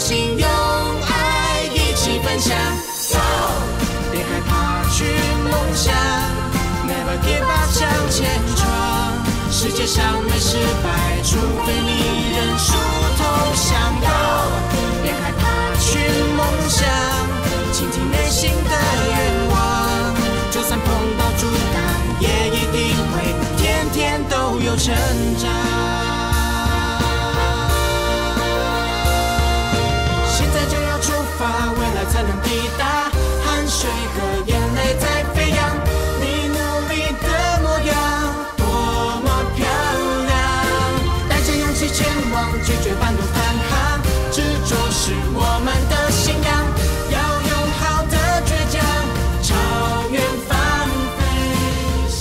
心，用爱一起分享。别害怕去梦想 ，Never give up 向前闯。世界上没失败，除非你认输投降。别害怕去梦想，倾听内心的愿望。就算碰到阻挡，也一定会天天都有成长。现在就要出发，未来才能抵达。汗水和眼泪在飞扬，你努力的模样多么漂亮。带着勇气前往，拒绝半途返航。执着是我们的信仰，要用好的倔强，朝远方飞翔。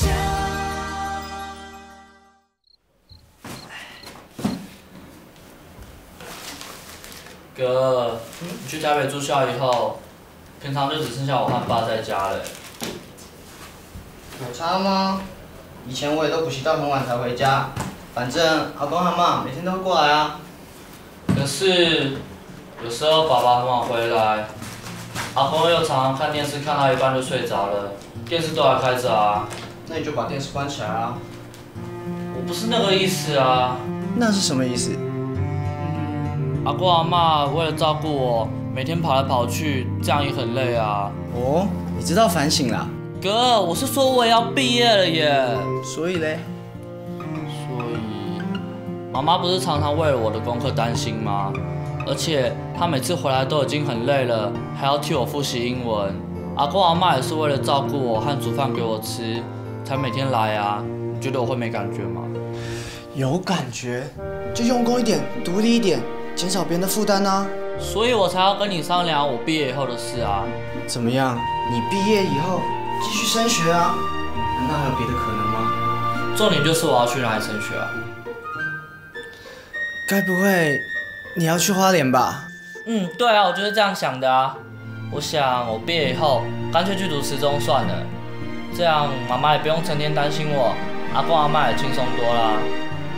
哥，你去台北住校以后，平常就只剩下我和爸在家了。有差吗？以前我也都补习到很晚才回家，反正阿公阿嬷每天都会过来啊。可是有时候爸爸很晚回来，阿公又常常看电视看到一半就睡着了，电视都还开着啊。那你就把电视关起来啊。我不是那个意思啊。那是什么意思？阿公阿嬷为了照顾我，每天跑来跑去，这样也很累啊。哦，你知道反省啦。哥，我是说我也要毕业了耶。所以嘞？所以，妈妈不是常常为了我的功课担心吗？而且她每次回来都已经很累了，还要替我复习英文。阿公阿嬷也是为了照顾我和煮饭给我吃，才每天来啊。你觉得我会没感觉吗？有感觉，就用功一点，独立一点，减少别人的负担啊。所以我才要跟你商量我毕业以后的事啊。怎么样？你毕业以后继续升学啊？难道还有别的可能吗？重点就是我要去哪里升学啊？该不会你要去花莲吧？对啊，我就是这样想的啊。我想我毕业以后干脆去读职中算了，这样妈妈也不用成天担心我，阿公阿嬷也轻松多啦。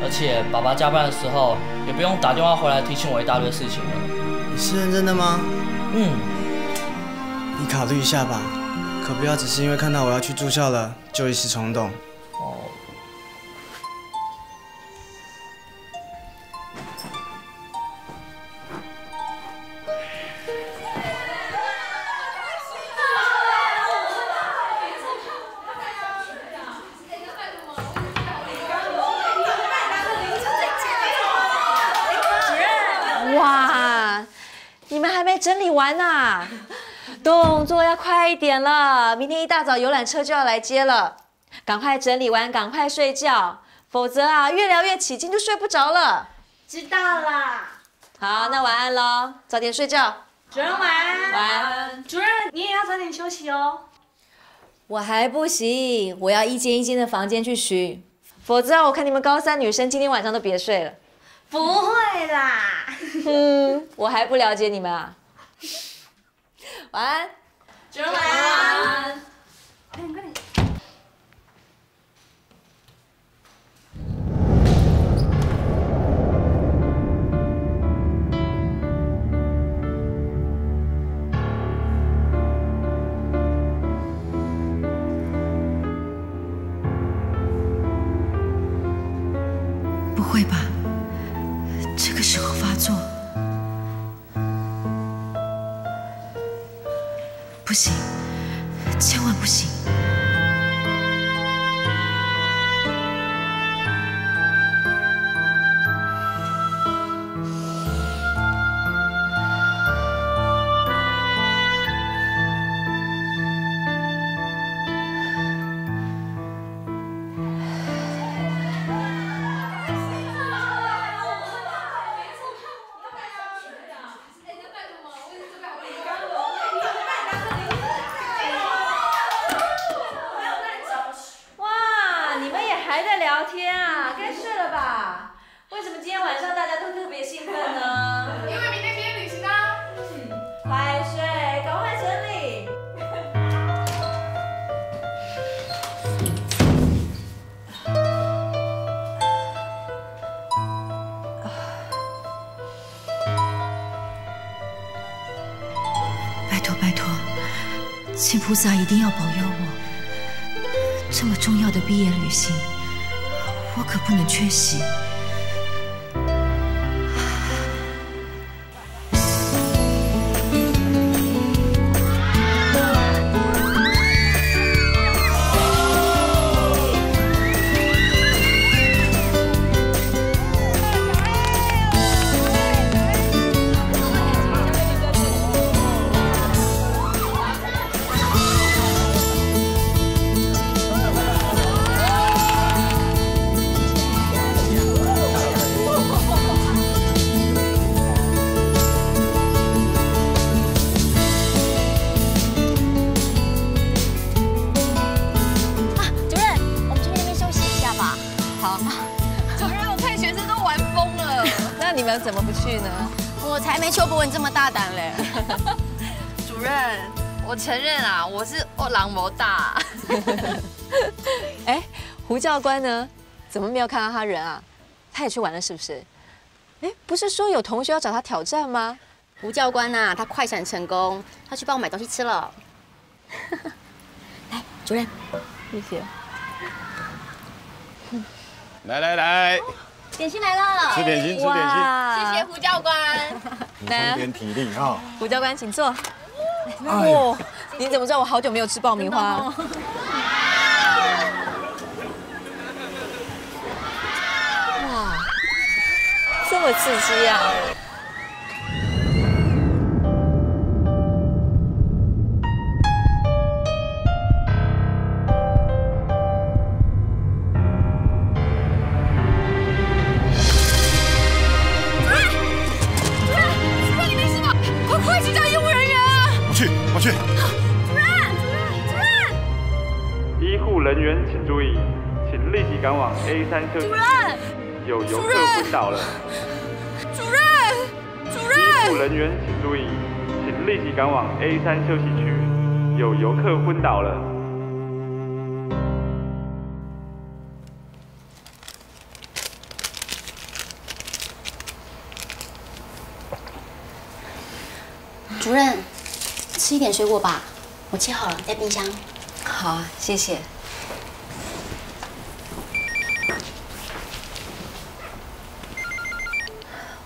而且爸爸加班的时候也不用打电话回来提醒我一大堆事情了。你是认真的吗？你考虑一下吧，可不要只是因为看到我要去住校了就一时冲动。哇，你们还没整理完呢，动作要快一点了。明天一大早游览车就要来接了，赶快整理完，赶快睡觉，否则啊，越聊越起劲就睡不着了。知道啦。好，那晚安喽，早点睡觉。主任晚安。晚安。主任，你也要早点休息哦。我还不行，我要一间一间的房间去巡，否则啊，我看你们高三女生今天晚上都别睡了。不会啦。我还不了解你们啊。晚安。主任晚安。快点快点。不会吧？这个时候发作，不行，千万不行！聊天啊，该睡了吧？为什么今天晚上大家都特别兴奋呢？因为明天毕业旅行啊。快睡，赶快整理。请菩萨一定要保佑我。这么重要的毕业旅行，我可不能缺席。你们怎么不去呢？我才没邱博文这么大胆嘞！主任，我承认啊，我是狼谋大。哎，胡教官呢？怎么没有看到他人啊？他也去玩了是不是？哎，不是说有同学要找他挑战吗？胡教官呐，他快闪成功，他去帮我买东西吃了。来，主任，谢谢。来。 点心来了，吃点心，吃点心。谢谢胡教官，补充点体力哈。胡教官，请坐。哦，你怎么知道我好久没有吃爆米花？哇，这么刺激啊！ 我去。主任！医护人员请注意，请立即赶往 A3休息区。有游客昏倒了。主任！医护人员请注意，请立即赶往 A3休息区。有游客昏倒了。主任。 吃一点水果吧，我切好了，在冰箱。好啊，谢谢。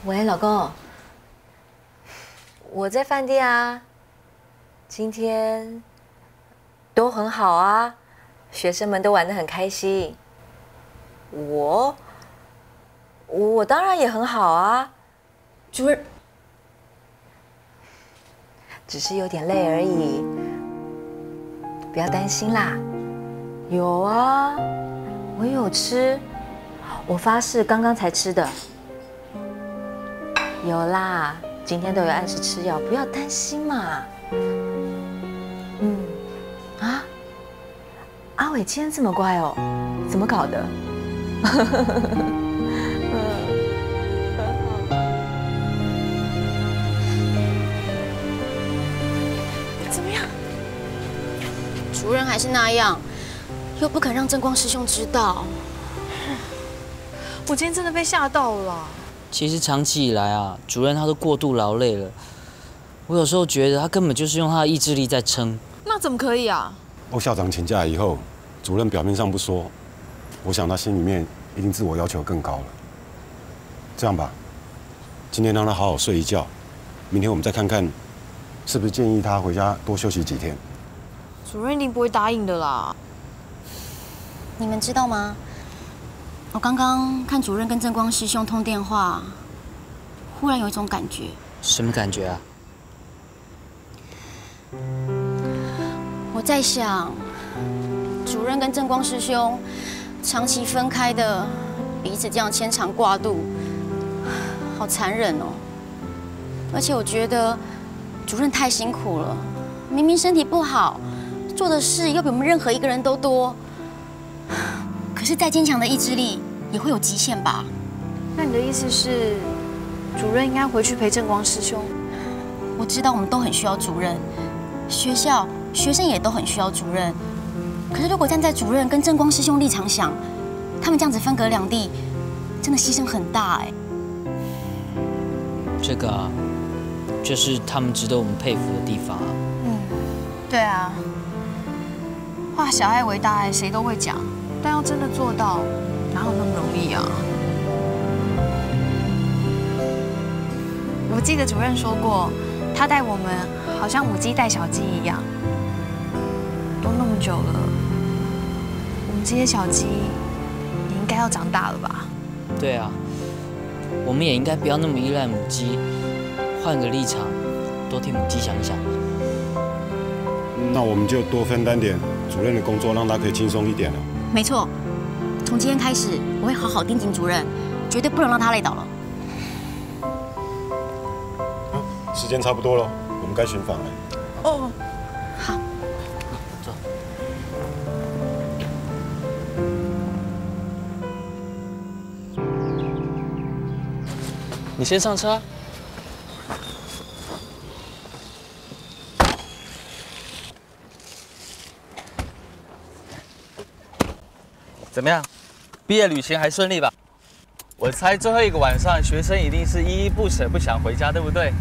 喂，老公，我在饭店啊。今天都很好啊，学生们都玩得很开心。我当然也很好啊，主任。 只是有点累而已，不要担心啦。有啊，我有吃，我发誓刚刚才吃的。有啦，今天都有按时吃药，不要担心嘛。阿伟今天这么乖哦，怎么搞的？主任还是那样，又不肯让正光师兄知道。我今天真的被吓到了。其实长期以来啊，主任他都过度劳累了。我有时候觉得他根本就是用他的意志力在撑。那怎么可以啊？欧校长请假以后，主任表面上不说，我想他心里面一定自我要求更高了。这样吧，今天让他好好睡一觉，明天我们再看看，是不是建议他回家多休息几天。 主任一定不会答应的啦。你们知道吗？我刚刚看主任跟正光师兄通电话，忽然有一种感觉。什么感觉啊？我在想，主任跟正光师兄长期分开的，彼此这样牵肠挂肚，好残忍哦。而且我觉得主任太辛苦了，明明身体不好。 做的事又比我们任何一个人都多，可是再坚强的意志力也会有极限吧？那你的意思是，主任应该回去陪正光师兄？我知道我们都很需要主任，学校学生也都很需要主任。可是如果站在主任跟正光师兄立场想，他们这样子分隔两地，真的牺牲很大哎。这个啊，就是他们值得我们佩服的地方啊。对啊。话小爱为大爱，谁都会讲，但要真的做到，哪有那么容易啊？我记得主任说过，他带我们好像母鸡带小鸡一样。都那么久了，我们这些小鸡也应该要长大了吧？对啊，我们也应该不要那么依赖母鸡，换个立场，多替母鸡想想。那我们就多分担点主任的工作，让他可以轻松一点了。没错，从今天开始，我会好好盯紧主任，绝对不能让他累倒了。时间差不多了，我们该巡访了。哦，好。走。你先上车。怎么样？毕业旅行还顺利吧？我猜最后一个晚上，学生一定是依依不舍，不想回家，对不对？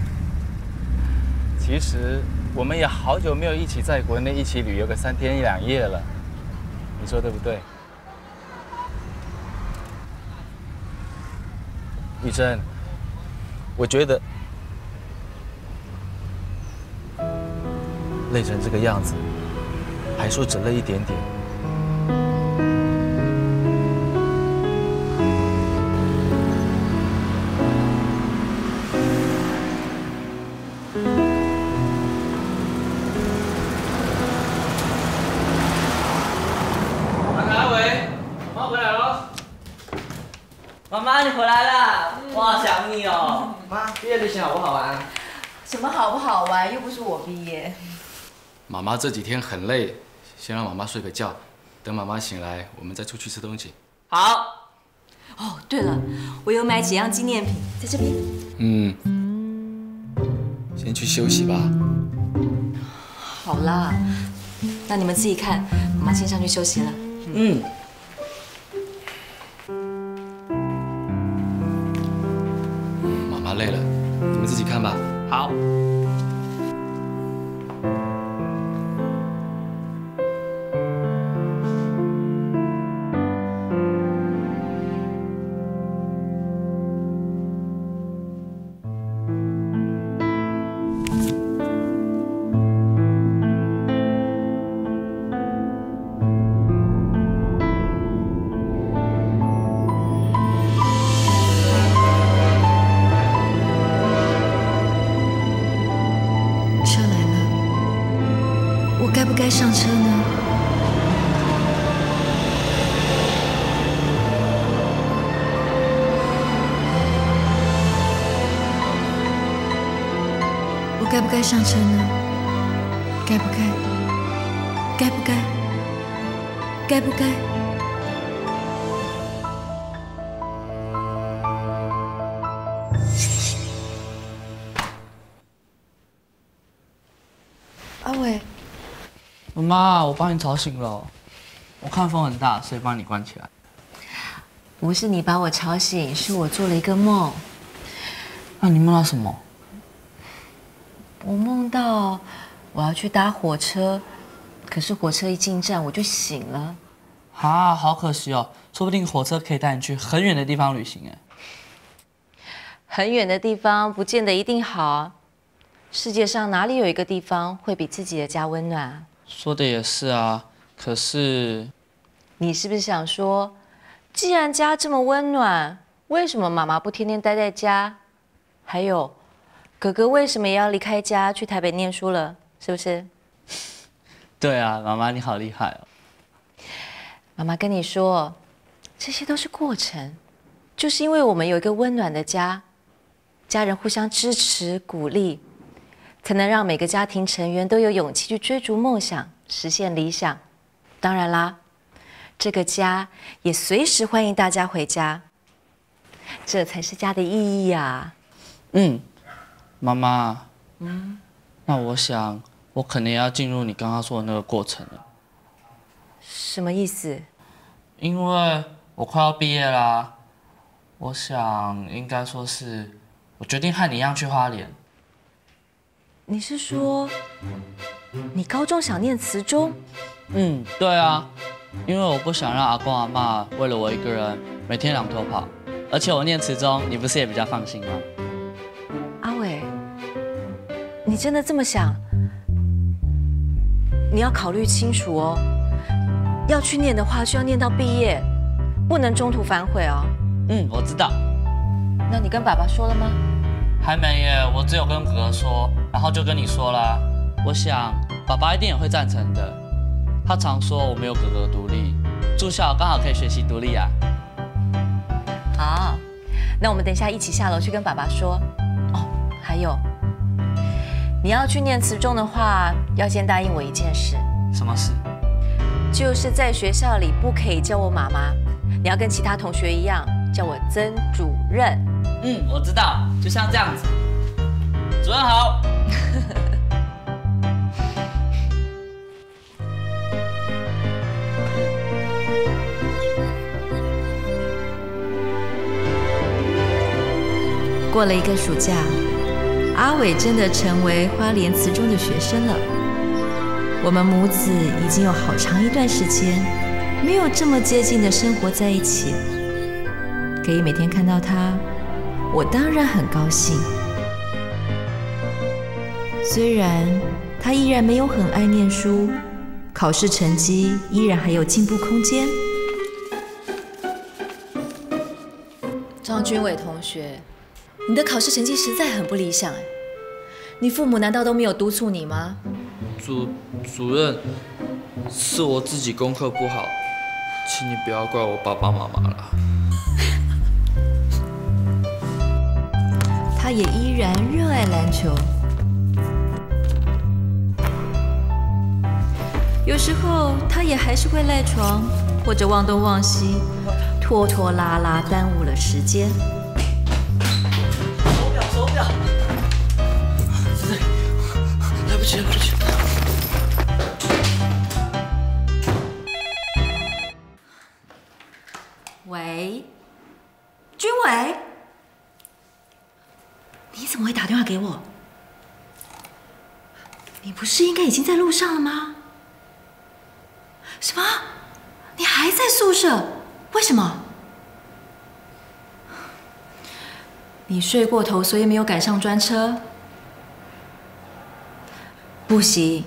其实我们也好久没有一起在国内一起旅游个3天2夜了，你说对不对？玉珍，我觉得累成这个样子，还说只累一点点。妈妈，你回来啦！我好想你哦。妈，毕业旅行好不好玩？什么好不好玩？又不是我毕业。妈妈这几天很累，先让妈妈睡个觉，等妈妈醒来，我们再出去吃东西。好。哦，对了，我有买几样纪念品，在这边。先去休息吧。好啦，那你们自己看，妈妈先上去休息了。妈妈累了，你们自己看吧。好。该不该上车呢？我该不该上车呢？该不该？该不该？该不该？阿伟。妈妈，我把你吵醒了。我看风很大，所以帮你关起来。不是你把我吵醒，是我做了一个梦。那你梦到什么？我梦到我要去搭火车，可是火车一进站我就醒了。啊，好可惜哦，说不定火车可以带你去很远的地方旅行哎。很远的地方不见得一定好。世界上哪里有一个地方会比自己的家温暖啊？说的也是啊，可是，你是不是想说，既然家这么温暖，为什么妈妈不天天待在家？还有，哥哥为什么也要离开家去台北念书了？是不是？对啊，妈妈你好厉害哦。妈妈跟你说，这些都是过程，就是因为我们有一个温暖的家，家人互相支持鼓励。才能让每个家庭成员都有勇气去追逐梦想，实现理想。当然啦，这个家也随时欢迎大家回家，这才是家的意义啊。妈妈，那我想我可能要进入你刚刚说的那个过程了。什么意思？因为我快要毕业啦，我想应该说是，我决定和你一样去花莲。你是说，你高中想念慈中？对啊，因为我不想让阿公阿嬷为了我一个人每天两头跑，而且我念慈中，你不是也比较放心吗？阿伟，你真的这么想？你要考虑清楚哦。要去念的话，就要念到毕业，不能中途反悔哦。我知道。那你跟爸爸说了吗？还没耶，我只有跟哥哥说，然后就跟你说啦。我想爸爸一定也会赞成的。他常说我没有哥哥独立，住校刚好可以学习独立啊。好，那我们等一下一起下楼去跟爸爸说。哦，还有，你要去念慈中的话，要先答应我一件事。什么事？就是在学校里不可以叫我妈妈，你要跟其他同学一样叫我曾主任。我知道，就像这样子。主任好。过了一个暑假，阿伟真的成为花莲慈中的学生了。我们母子已经有好长一段时间没有这么接近的生活在一起，可以每天看到他，我当然很高兴。虽然他依然没有很爱念书，考试成绩依然还有进步空间。张君伟同学，你的考试成绩实在很不理想哎，你父母难道都没有督促你吗？主任，是我自己功课不好，请你不要怪我爸爸妈妈了。他也依然热爱篮球，有时候他也还是会赖床，或者忘东忘西，拖拖拉拉耽误了时间。手表，来不及了。喂，君伟，你怎么会打电话给我？你不是应该已经在路上了吗？什么？你还在宿舍？为什么？你睡过头，所以没有赶上专车？不行，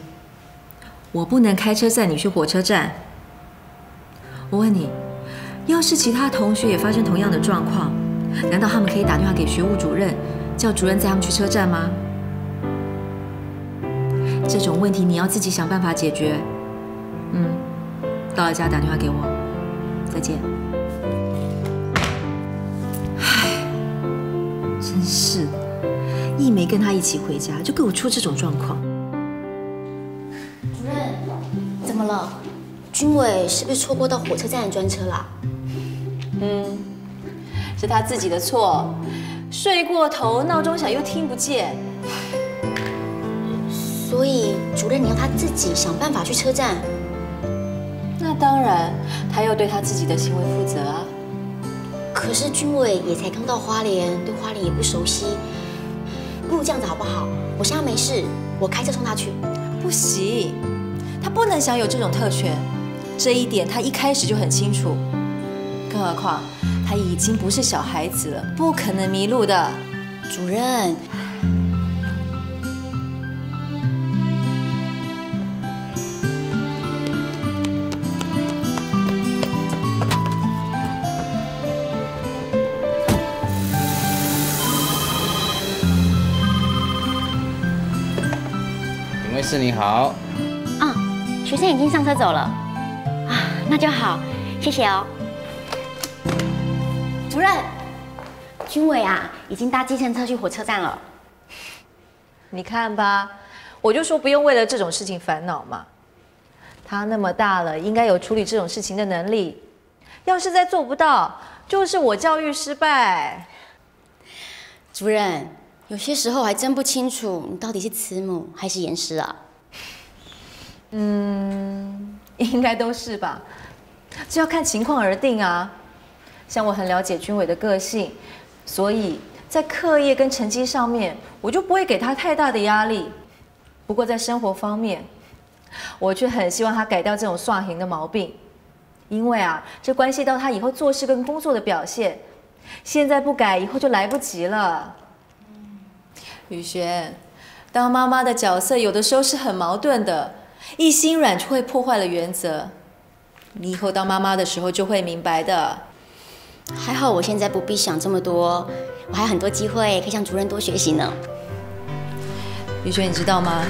我不能开车载你去火车站。我问你，要是其他同学也发生同样的状况，难道他们可以打电话给学务主任，叫主任载他们去车站吗？这种问题你要自己想办法解决。到了家打电话给我。再见。唉，真是的，一没跟他一起回家，就给我出这种状况。主任，怎么了？君伟是不是错过到火车站的专车啦？是他自己的错，睡过头，闹钟响又听不见。所以主任，你要他自己想办法去车站。那当然，他要对他自己的行为负责啊。可是君伟也才刚到花莲，对花莲也不熟悉，不如这样子好不好？我现在没事，我开车送他去。不行，他不能享有这种特权，这一点他一开始就很清楚。更何况他已经不是小孩子了，不可能迷路的。主任。警卫室你好。学生已经上车走了。那就好，谢谢哦。主任，君伟已经搭计程车去火车站了。你看吧，我就说不用为了这种事情烦恼嘛。他那么大了，应该有处理这种事情的能力。要是再做不到，就是我教育失败。主任，有些时候还真不清楚你到底是慈母还是严师啊。应该都是吧，这要看情况而定啊。像我很了解君伟的个性，所以在课业跟成绩上面，我就不会给他太大的压力。不过在生活方面，我却很希望他改掉这种耍型的毛病，因为啊，这关系到他以后做事跟工作的表现。现在不改，以后就来不及了。宇轩，当妈妈的角色有的时候是很矛盾的，一心软就会破坏了原则。你以后当妈妈的时候就会明白的。还好我现在不必想这么多，我还有很多机会可以向主任多学习呢。宇轩，你知道吗？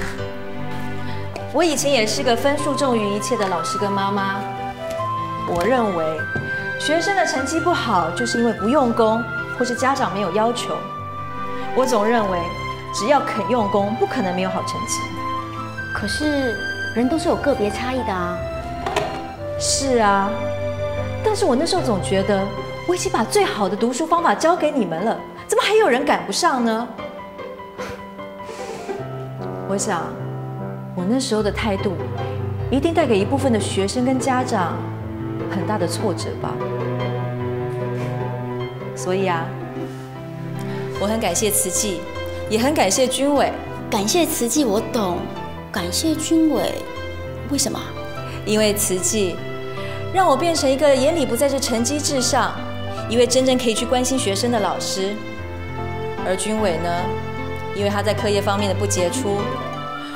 我以前也是个分数重于一切的老师跟妈妈。我认为，学生的成绩不好，就是因为不用功，或是家长没有要求。我总认为，只要肯用功，不可能没有好成绩。可是人都是有个别差异的啊。是啊，但是我那时候总觉得，我已经把最好的读书方法教给你们了，怎么还有人赶不上呢？我想，我那时候的态度，一定带给一部分的学生跟家长很大的挫折吧。所以啊，我很感谢慈济，也很感谢军委。感谢慈济我懂，感谢军委，为什么？因为慈济让我变成一个眼里不在这成绩至上，一位真正可以去关心学生的老师。而军委呢，因为他在课业方面的不杰出，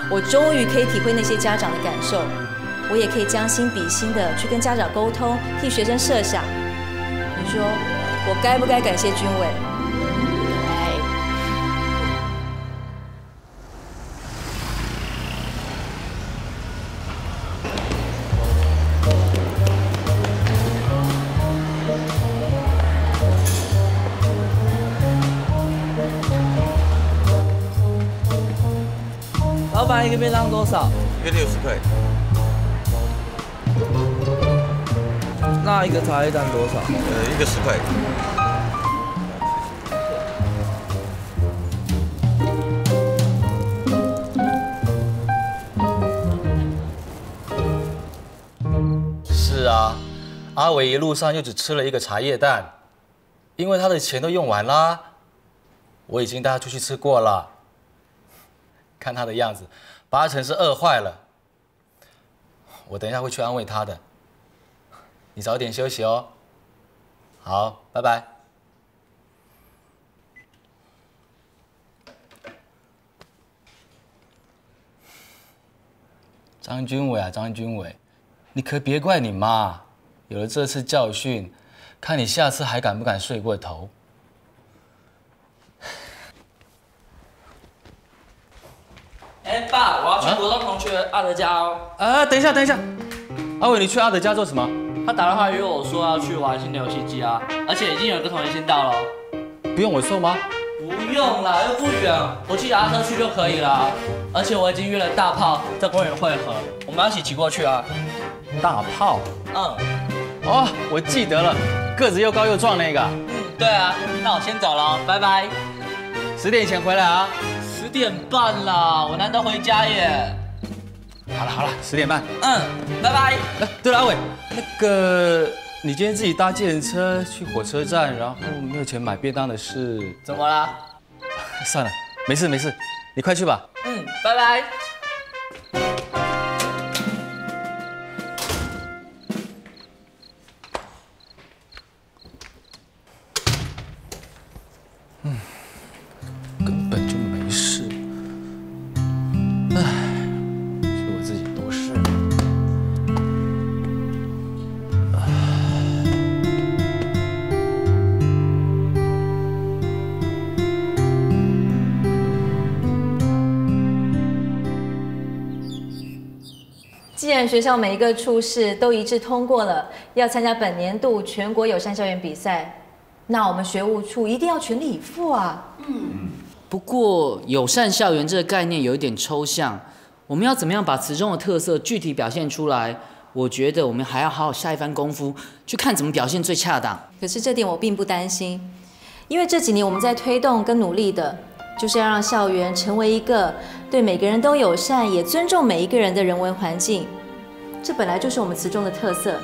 我终于可以体会那些家长的感受，我也可以将心比心的去跟家长沟通，替学生设想。你说我该不该感谢军委？老板，一个便当多少？一个60块。那一个茶叶蛋多少？一个10块。是啊，阿伟一路上又只吃了一个茶叶蛋，因为他的钱都用完啦。我已经带他出去吃过了。看他的样子，8成是饿坏了。我等一下会去安慰他的，你早点休息哦。好，拜拜。张军伟啊，张军伟，你可别怪你妈，有了这次教训，看你下次还敢不敢睡过头。哎，爸，我要去国中同学阿德家哦。等一下，等一下，阿伟，你去阿德家做什么？他打电话约我说要去玩新的游戏机啊，而且已经有一个同学先到了。不用我送吗？不用啦，又不远，我骑脚踏车去就可以了。而且我已经约了大炮在公园汇合，我们要一起骑过去啊。大炮？哦，我记得了，个子又高又壮那个。对啊，那我先走了，拜拜。10点以前回来啊。10点半啦，我难得回家耶。好了，10点半。拜拜。对了，阿伟，那个你今天自己搭计程车去火车站，然后没有钱买便当的事，怎么啦？算了，没事，你快去吧。拜拜。根本就没事。唉，是我自己多事。既然学校每一个处室都一致通过了要参加本年度全国友善校园比赛，那我们学务处一定要全力以赴啊。不过友善校园这个概念有一点抽象，我们要怎么样把词中的特色具体表现出来？我觉得我们还要好好下一番功夫，去看怎么表现最恰当。可是这点我并不担心，因为这几年我们在推动跟努力的，就是要让校园成为一个对每个人都友善，也尊重每一个人的人文环境。这本来就是我们词中的特色，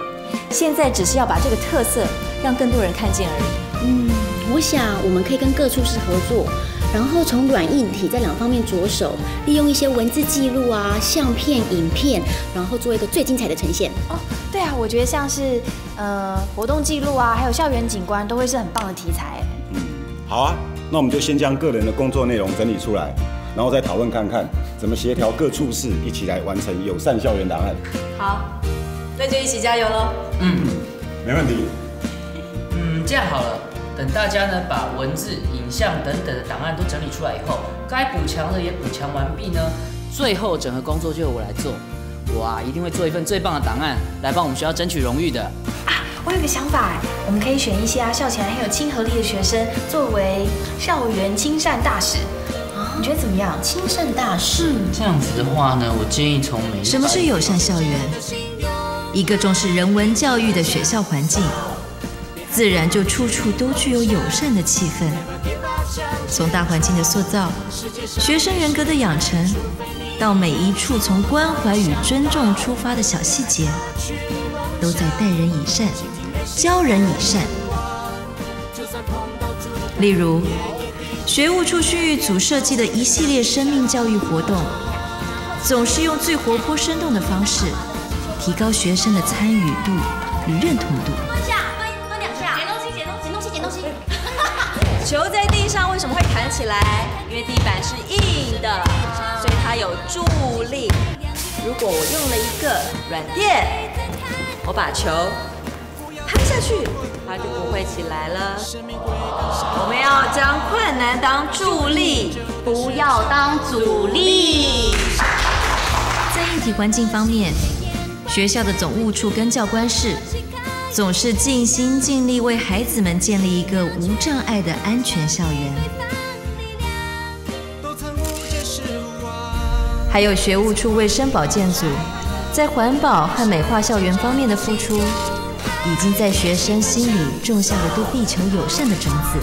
现在只是要把这个特色让更多人看见而已。我想我们可以跟各处室合作，然后从软硬体这2方面着手，利用一些文字记录啊、相片、影片，然后做一个最精彩的呈现。哦，对啊，我觉得像是活动记录啊，还有校园景观，都会是很棒的题材。好啊，那我们就先将个人的工作内容整理出来，然后再讨论看看怎么协调各处室，一起来完成友善校园档案。好，那就一起加油喽。没问题。这样好了，等大家呢把文字、影像等等的档案都整理出来以后，该补强的也补强完毕呢，最后整合工作就由我来做。我啊一定会做一份最棒的档案，来帮我们学校争取荣誉的。我有个想法，我们可以选一些校前很有亲和力的学生作为校园亲善大使。你觉得怎么样？亲善大使？这样子的话呢，我建议从每什么是友善校园？一个重视人文教育的学校环境，自然就处处都具有友善的气氛。从大环境的塑造、学生人格的养成，到每一处从关怀与尊重出发的小细节，都在待人以善、教人以善。例如，学务处训育组设计的一系列生命教育活动，总是用最活泼生动的方式，提高学生的参与度与认同度。蹲2下，捡东西。球在地上为什么会弹起来？因为地板是硬的，所以它有助力。如果我用了一个软垫，我把球拍下去，它就不会起来了。我们要将困难当助力，不要当阻力。在硬体环境方面，学校的总务处跟教官室总是尽心尽力为孩子们建立一个无障碍的安全校园。还有学务处卫生保健组在环保和美化校园方面的付出，已经在学生心里种下了对地球友善的种子。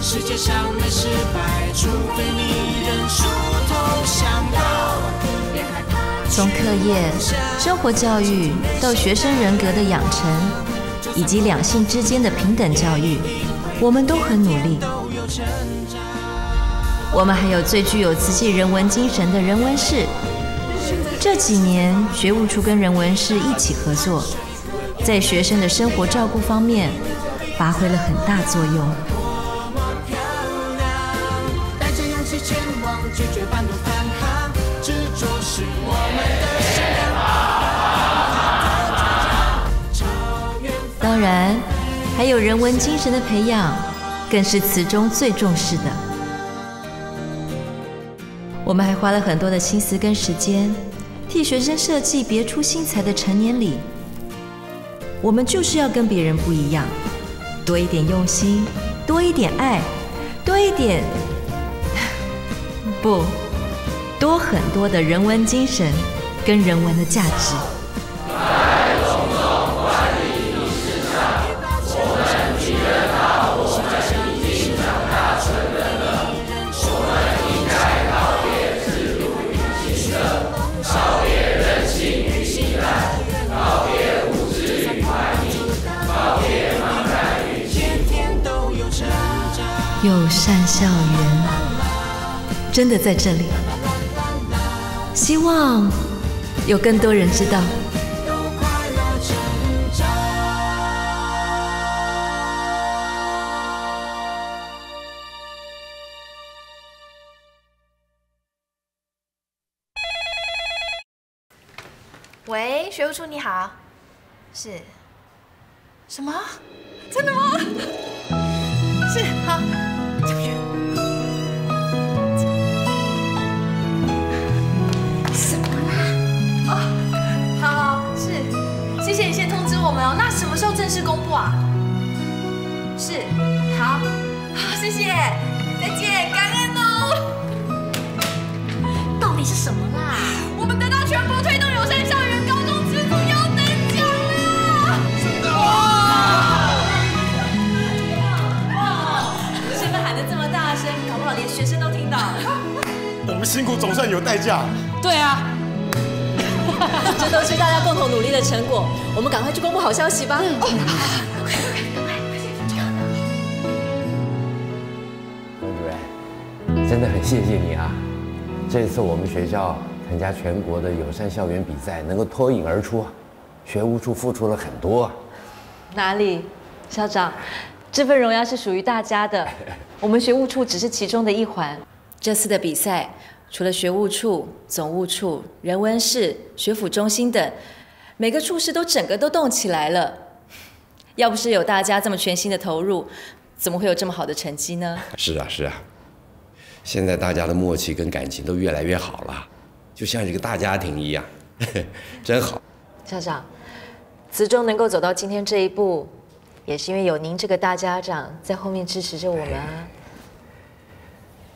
世界上没失败，除非你认输投降。从课业、生活教育到学生人格的养成，以及两性之间的平等教育，我们都很努力。我们还有最具有慈济人文精神的人文室。这几年，学务处跟人文室一起合作，在学生的生活照顾方面发挥了很大作用。带着勇气前往，拒绝半途返航，执着是我们的信仰。当然，还有人文精神的培养，更是词中最重视的。我们还花了很多的心思跟时间，替学生设计别出心裁的成年礼。我们就是要跟别人不一样，多一点用心，多一点爱，多一点不，多很多的人文精神跟人文的价值。在种种管理意识上，我们体认到我们已经长大成人了，我们应该告别制度与行政，告别人性与信赖，告别物质与怀疑，告别茫然与天天都有成长。友善校园真的在这里，希望有更多人知道。喂，学务处你好，是，什么？真的吗？是，好，这边。什么啦？哦，好，是，谢谢你先通知我们哦。那什么时候正式公布啊？是，好，好，谢谢，再见，感恩哦。到底是什么啦？我们得到全国推动友善校园高中直属优等奖了！师们喊得这么大声，搞不好连学生都听到了。我们辛苦总算有代价。对啊，这都是大家共同努力的成果。我们赶快去公布好消息吧。快！真的很谢谢你啊！这次我们学校参加全国的友善校园比赛，能够脱颖而出，学务处付出了很多。哪里，校长，这份荣耀是属于大家的，我们学务处只是其中的一环。这次的比赛，除了学务处、总务处、人文室、学府中心等，每个处室整个都动起来了。要不是有大家这么全心的投入，怎么会有这么好的成绩呢？是啊，是啊。现在大家的默契跟感情都越来越好了，就像一个大家庭一样，真好。校长，慈中能够走到今天这一步，也是因为有您这个大家长在后面支持着我们啊。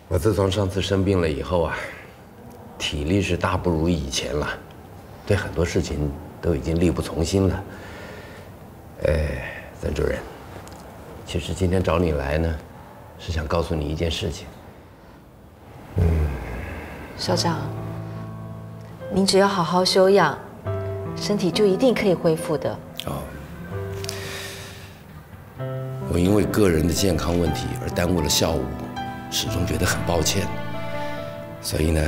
我自从上次生病了以后啊，体力是大不如以前了，对很多事情都已经力不从心了。曾主任，其实今天找你来呢，是想告诉你一件事情。校长，您只要好好休养，身体就一定可以恢复的。哦，我因为个人的健康问题而耽误了校务，始终觉得很抱歉。所以呢，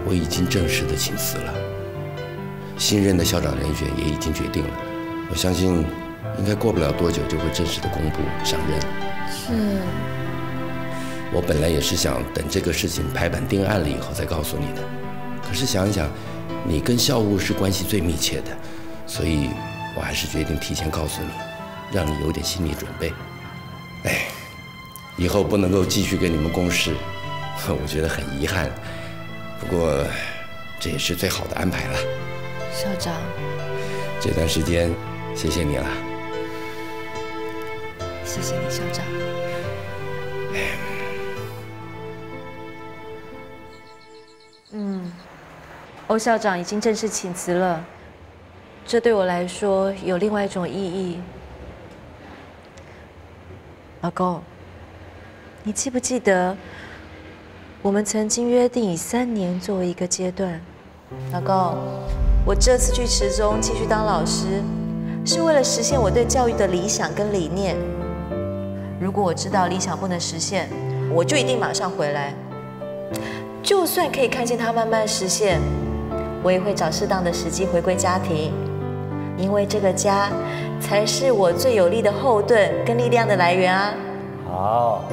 我已经正式的请辞了。新任的校长人选也已经决定了，我相信应该过不了多久就会正式的公布上任。是。我本来也是想等这个事情拍板定案了以后再告诉你的，可是想一想，你跟校务是关系最密切的，所以我还是决定提前告诉你，让你有点心理准备。以后不能够继续跟你们共事，我觉得很遗憾。不过这也是最好的安排了。校长，这段时间谢谢你了。谢谢你，校长。欧校长已经正式请辞了，这对我来说有另外一种意义。老公，你记不记得我们曾经约定以3年作为一个阶段？老公，我这次去池中继续当老师，是为了实现我对教育的理想跟理念。如果我知道理想不能实现，我就一定马上回来。就算可以看见它慢慢实现，我也会找适当的时机回归家庭，因为这个家才是我最有力的后盾跟力量的来源啊！好，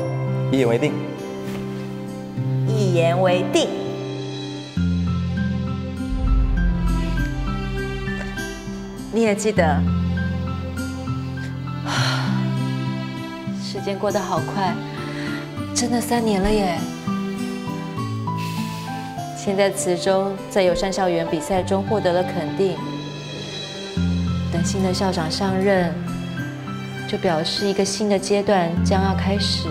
一言为定。一言为定。你也记得，时间过得好快，真的3年了耶！现在慈中在友善校园比赛中获得了肯定，等新的校长上任，就表示一个新的阶段将要开始。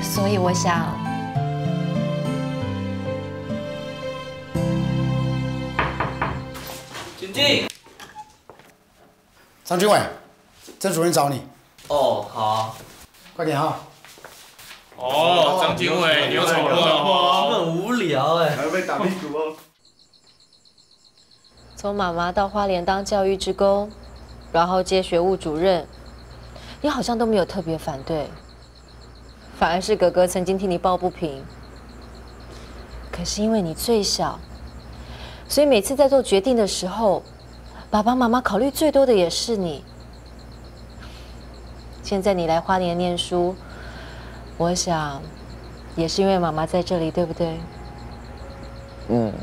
所以我想，请进。张军伟，曾主任找你。哦，好啊。快点哈。哦，张经纬，你有什么话？很无聊哎。还被打屁股哦。从妈妈到花莲当教育志工，然后接学务主任，你好像都没有特别反对，反而是哥哥曾经替你抱不平。可是因为你最小，所以每次在做决定的时候，爸爸妈妈考虑最多的也是你。现在你来花莲念书，我想也是因为妈妈在这里，对不对？嗯。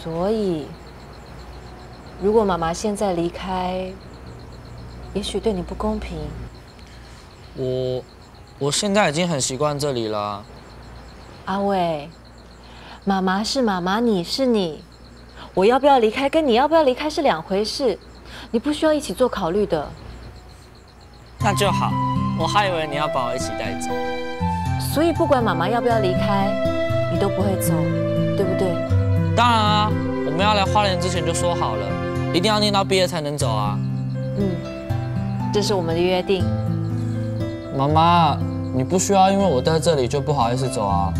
所以，如果妈妈现在离开，也许对你不公平。我现在已经很习惯这里了。阿伟，妈妈是妈妈，你是你，我要不要离开跟你要不要离开是2回事，你不需要一起做考虑的。那就好，我还以为你要把我一起带走。所以不管妈妈要不要离开，你都不会走，对不对？当然啊，我们要来花莲之前就说好了，一定要念到毕业才能走啊。这是我们的约定。妈妈，你不需要因为我在这里就不好意思走啊。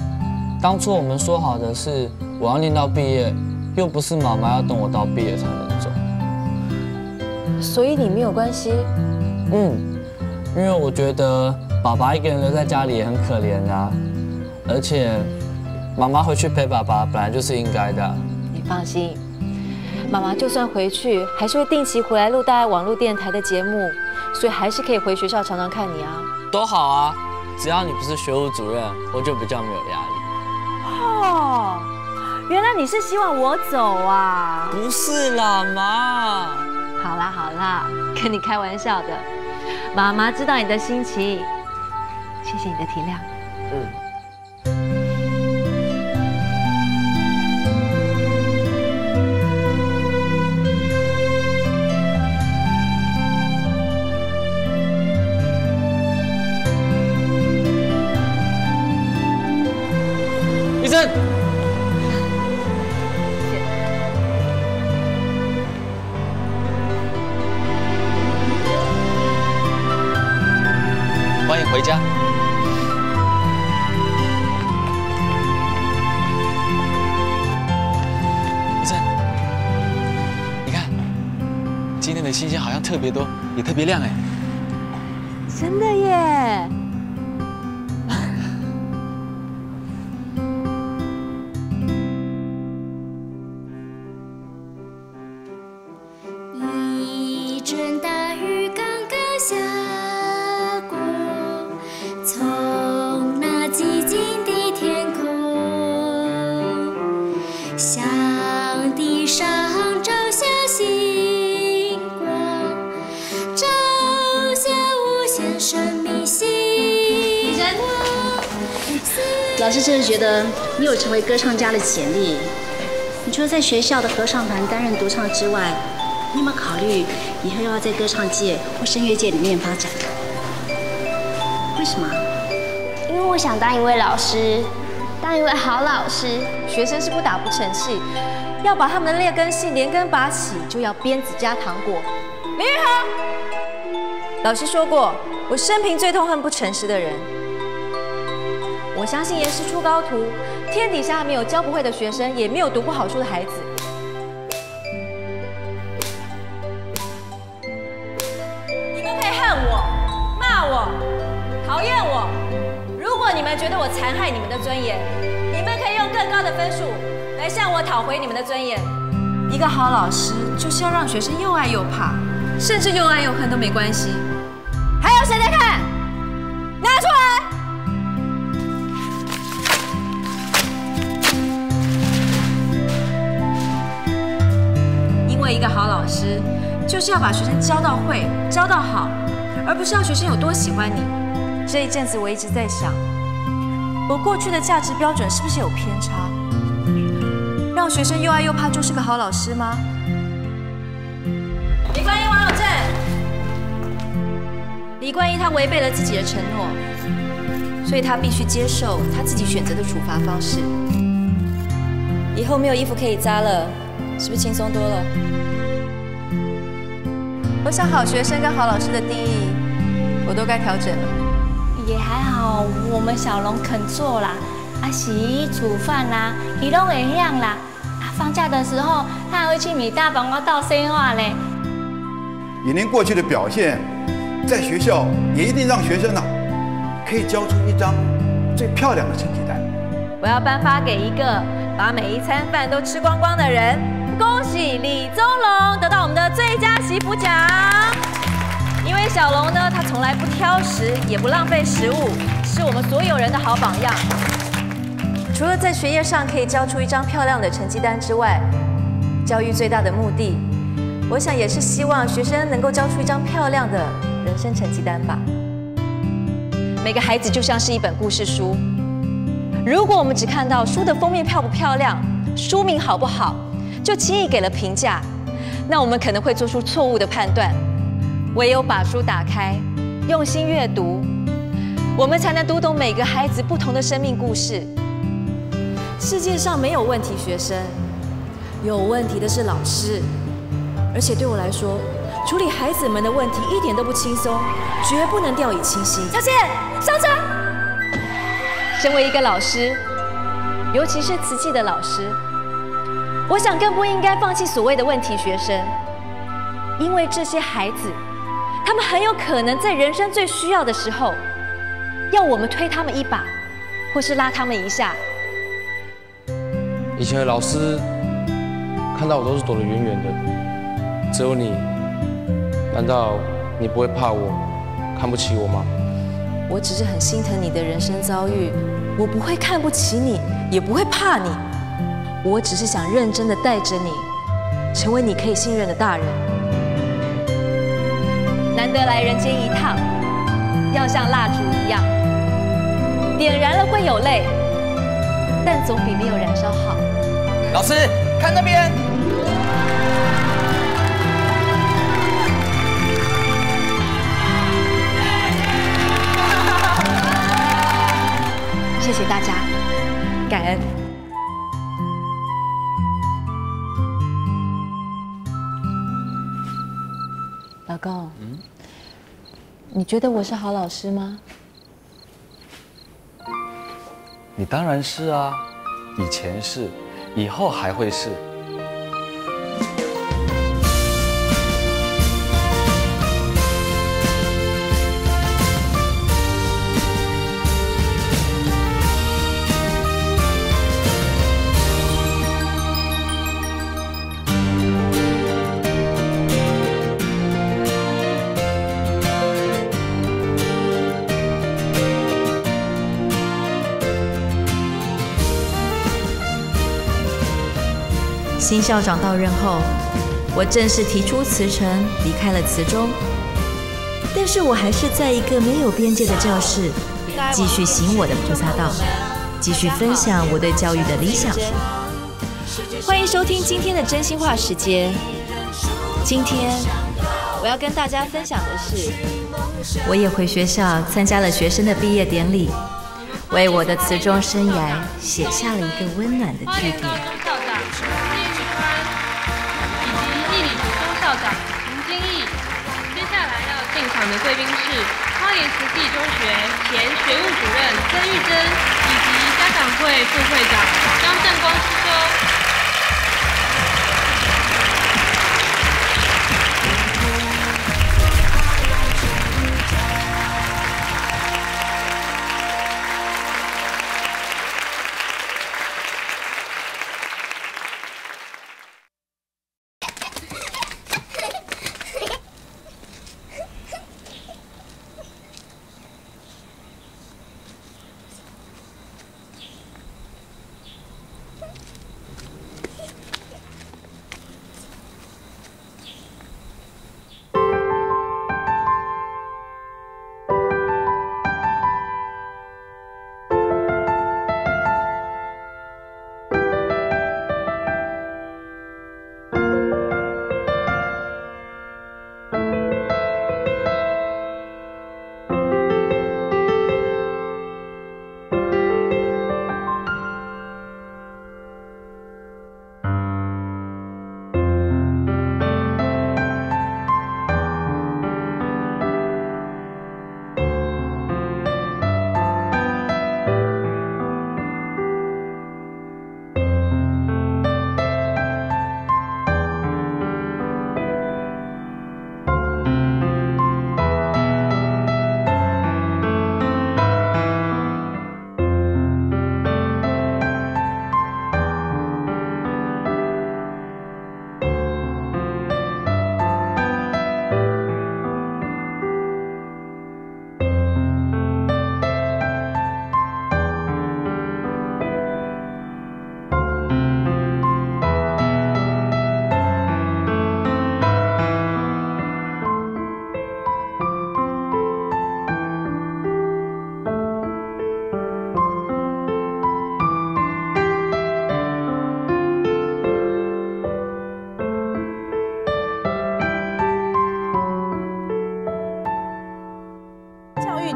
当初我们说好的是我要念到毕业，又不是妈妈要等我到毕业才能走。所以你没有关系？因为我觉得爸爸一个人留在家里也很可怜啊，而且妈妈回去陪爸爸本来就是应该的。你放心，妈妈就算回去，还是会定期回来录大爱网络电台的节目，所以还是可以回学校常常看你啊。都好啊，只要你不是学务主任，我就比较没有压力。哦，原来你是希望我走啊？不是啦，妈。好啦好啦，跟你开玩笑的。妈妈知道你的心情，谢谢你的体谅。医生。欢迎回家。医生，你看，今天的星星好像特别多，也特别亮哎。真的耶！一阵大雨刚刚下过，从那寂静的天空，向地上照下星光，照下无限生命希望。老师真的觉得你有成为歌唱家的潜力。你除了在学校的合唱团担任独唱之外，你有没有考虑以后要在歌唱界或声乐界里面发展？为什么？因为我想当一位老师，当一位好老师。学生是不打不成器，要把他们的劣根性连根拔起，就要鞭子加糖果。林玉豪，老师说过，我生平最痛恨不诚实的人。我相信严师出高徒，天底下没有教不会的学生，也没有读不好书的孩子。你们可以恨我、骂我、讨厌我，如果你们觉得我残害你们的尊严，你们可以用更高的分数来向我讨回你们的尊严。一个好老师就是要让学生又爱又怕，甚至又爱又恨都没关系。还有谁在看？拿出来！因为一个好老师就是要把学生教到会、教到好，而不是要学生有多喜欢你。这一阵子我一直在想，我过去的价值标准是不是有偏差？让学生又爱又怕就是个好老师吗？李冠一、王永正，李冠一他违背了自己的承诺，所以他必须接受他自己选择的处罚方式。以后没有衣服可以扎了，是不是轻松多了？我想好学生跟好老师的定义，我都该调整了。也还好，我们小龙肯做啦，洗衣煮饭啦，伊拢会样啦。放假的时候，他还会去米大帮我倒生话嘞。以您过去的表现，在学校也一定让学生可以交出一张最漂亮的成绩单。我要颁发给一个把每一餐饭都吃光光的人，恭喜李宗龙得到我们的最佳媳妇奖。因为小龙呢，他从来不挑食，也不浪费食物，是我们所有人的好榜样。除了在学业上可以交出一张漂亮的成绩单之外，教育最大的目的，我想也是希望学生能够交出一张漂亮的人生成绩单吧。每个孩子就像是一本故事书，如果我们只看到书的封面漂不漂亮，书名好不好，就轻易给了评价，那我们可能会做出错误的判断。唯有把书打开，用心阅读，我们才能读懂每个孩子不同的生命故事。世界上没有问题学生，有问题的是老师。而且对我来说，处理孩子们的问题一点都不轻松，绝不能掉以轻心。小姐，上车！身为一个老师，尤其是慈济的老师，我想更不应该放弃所谓的问题学生，因为这些孩子，他们很有可能在人生最需要的时候，要我们推他们一把，或是拉他们一下。以前的老师看到我都是躲得远远的，只有你，难道你不会怕我，看不起我吗？我只是很心疼你的人生遭遇，我不会看不起你，也不会怕你，我只是想认真的带着你，成为你可以信任的大人。难得来人间一趟，要像蜡烛一样，点燃了会有泪，但总比没有燃烧好。老师，看那边。谢谢大家，感恩。老公，你觉得我是好老师吗？你当然是啊，以前是，以后还会是。新校长到任后，我正式提出辞呈，离开了慈中。但是我还是在一个没有边界的教室，继续行我的菩萨道，继续分享我对教育的理想。欢迎收听今天的真心话时间。今天我要跟大家分享的是，我也回学校参加了学生的毕业典礼，为我的慈中生涯写下了一个温暖的句点。校长林金义，接下来要进场的贵宾是花莲慈济中学前学务主任曾玉珍，以及家长会副会长张正光师兄。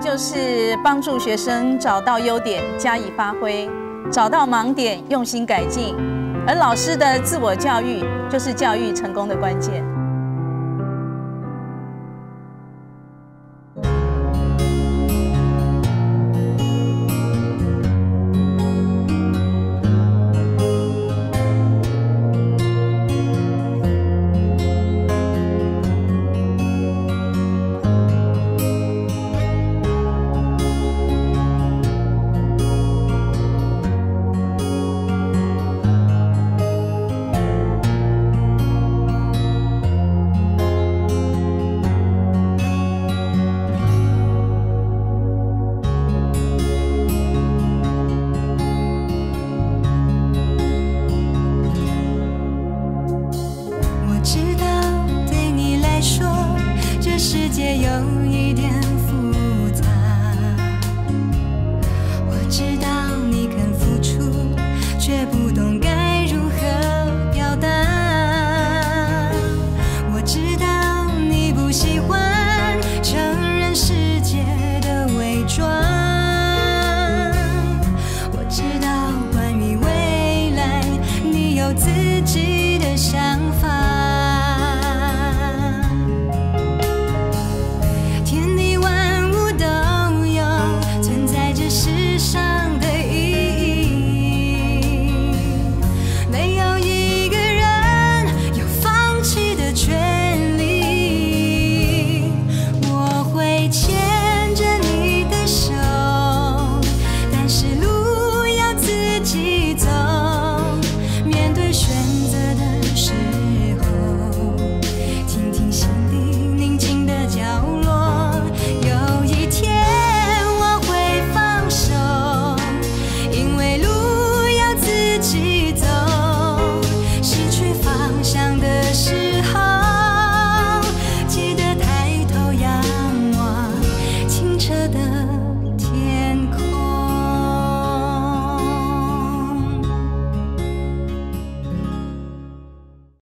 就是帮助学生找到优点加以发挥，找到盲点用心改进，而老师的自我教育就是教育成功的关键。知道对你来说，这世界有一点